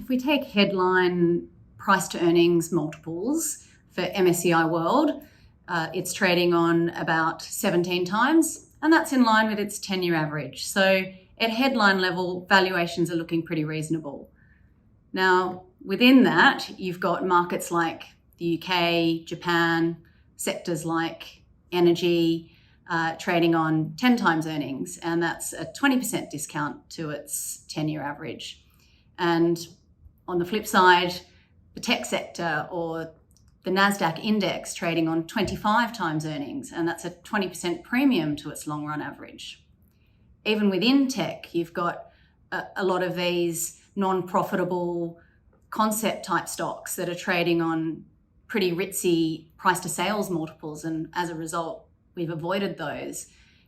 If we take headline price to earnings multiples for MSCI World, it's trading on about 17 times, and that's in line with its 10-year average. So at headline level, valuations are looking pretty reasonable. Now, within that, you've got markets like the UK, Japan, sectors like energy, trading on 10 times earnings, and that's a 20% discount to its 10-year average. And on the flip side, the tech sector or the NASDAQ index trading on 25 times earnings, and that's a 20% premium to its long run average. Even within tech, you've got a lot of these non-profitable concept type stocks that are trading on pretty ritzy price to sales multiples, and as a result, we've avoided those.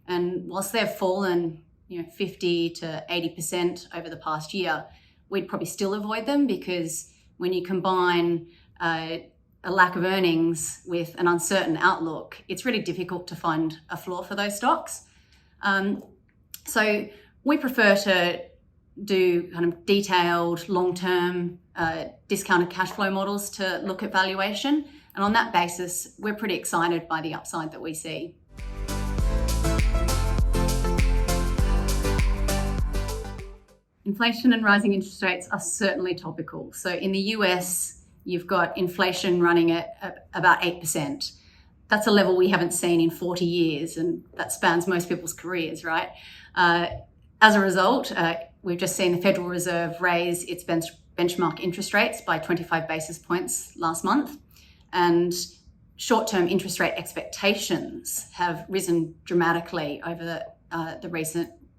And whilst they've fallen 50 to 80% over the past year, we'd probably still avoid them, because when you combine a lack of earnings with an uncertain outlook, it's really difficult to find a floor for those stocks. So we prefer to do kind of detailed long-term discounted cash flow models to look at valuation. And on that basis, we're pretty excited by the upside that we see. Inflation and rising interest rates are certainly topical. So in the US, you've got inflation running at about 8%. That's a level we haven't seen in 40 years, and that spans most people's careers, right? As a result, we've just seen the Federal Reserve raise its benchmark interest rates by 25 basis points last month, and short-term interest rate expectations have risen dramatically over the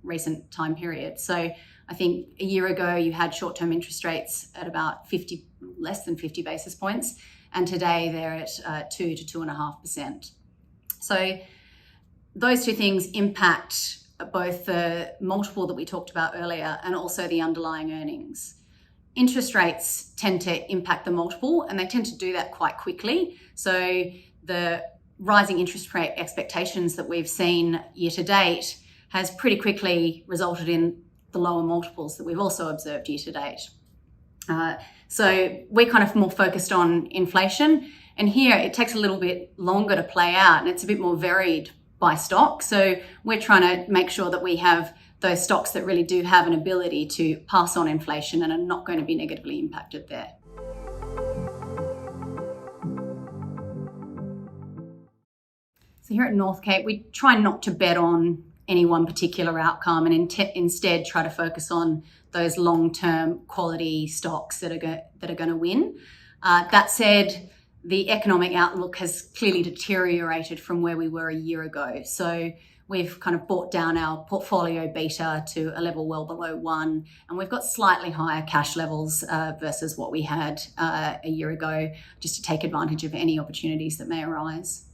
recent time period. So I think a year ago you had short-term interest rates at about less than 50 basis points, and today they're at 2 to 2.5%. So those two things impact both the multiple that we talked about earlier and also the underlying earnings. Interest rates tend to impact the multiple, and they tend to do that quite quickly. So the rising interest rate expectations that we've seen year to date has pretty quickly resulted in the lower multiples that we've also observed year to date. So we're kind of more focused on inflation, and here it takes a little bit longer to play out, and it's a bit more varied by stock. So we're trying to make sure that we have those stocks that really do have an ability to pass on inflation and are not going to be negatively impacted there. So here at Northcape, we try not to bet on any one particular outcome, and instead try to focus on those long-term quality stocks that are going to win. That said, the economic outlook has clearly deteriorated from where we were a year ago. So we've kind of brought down our portfolio beta to a level well below 1, and we've got slightly higher cash levels versus what we had a year ago, just to take advantage of any opportunities that may arise.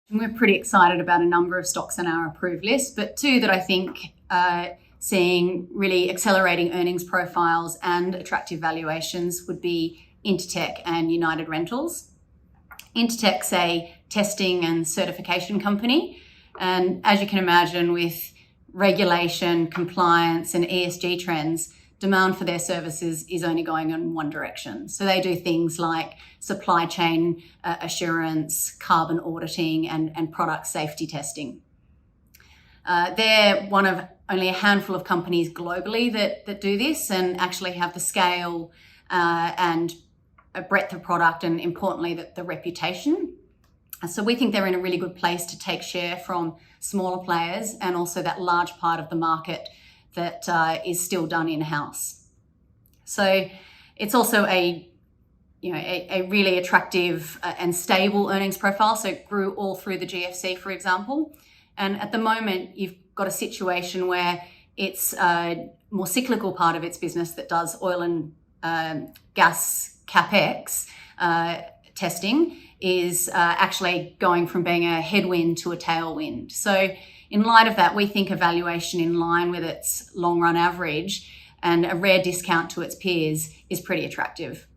And we're pretty excited about a number of stocks on our approved list, but two that I think seeing really accelerating earnings profiles and attractive valuations would be Intertek and United Rentals. Intertek's a testing and certification company, and as you can imagine, with regulation, compliance and ESG trends, demand for their services is only going in one direction. So they do things like supply chain assurance, carbon auditing, and product safety testing. They're one of only a handful of companies globally that do this and actually have the scale and a breadth of product, and importantly, the reputation. So we think they're in a really good place to take share from smaller players, and also that large part of the market that is still done in-house. So it's also a really attractive and stable earnings profile. So it grew all through the GFC, for example. And at the moment, you've got a situation where it's a more cyclical part of its business that does oil and gas CapEx testing is actually going from being a headwind to a tailwind. So in light of that, we think a valuation in line with its long run average and a rare discount to its peers is pretty attractive.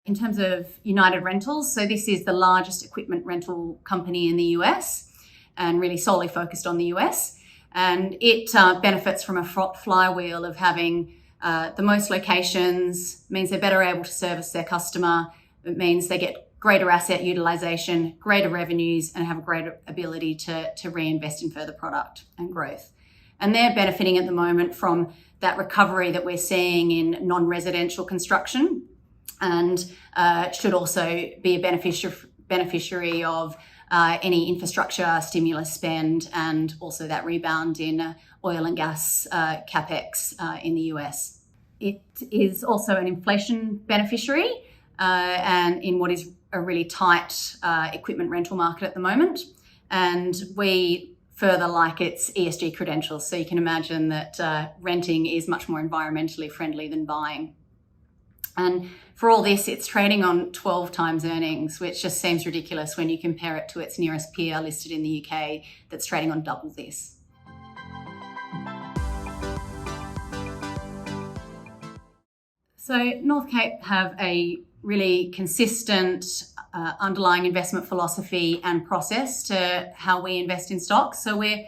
In terms of United Rentals, so this is the largest equipment rental company in the US and really solely focused on the US. And it benefits from a flywheel of having the most locations, means they're better able to service their customer. It means they get greater asset utilization, greater revenues, and have a greater ability to reinvest in further product and growth. And they're benefiting at the moment from that recovery that we're seeing in non-residential construction, and should also be a beneficiary of any infrastructure stimulus spend, and also that rebound in oil and gas capex in the US. It is also an inflation beneficiary, and in what is a really tight equipment rental market at the moment. And we further like its ESG credentials. So you can imagine that renting is much more environmentally friendly than buying. And for all this, it's trading on 12 times earnings, which just seems ridiculous when you compare it to its nearest peer listed in the UK that's trading on double this. So Northcape have a really consistent underlying investment philosophy and process to how we invest in stocks. So we're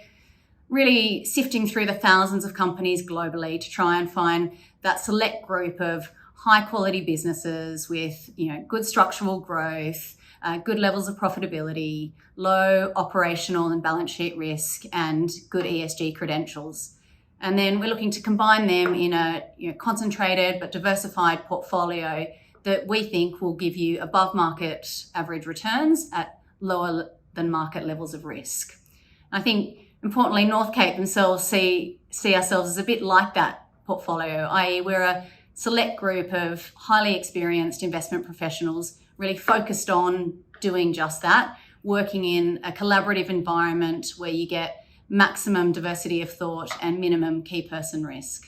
really sifting through the thousands of companies globally to try and find that select group of high quality businesses with, good structural growth, good levels of profitability, low operational and balance sheet risk, and good ESG credentials. And then we're looking to combine them in a concentrated but diversified portfolio that we think will give you above market average returns at lower than market levels of risk. I think importantly, Northcape themselves see ourselves as a bit like that portfolio, i.e. we're a select group of highly experienced investment professionals really focused on doing just that, working in a collaborative environment where you get maximum diversity of thought and minimum key person risk.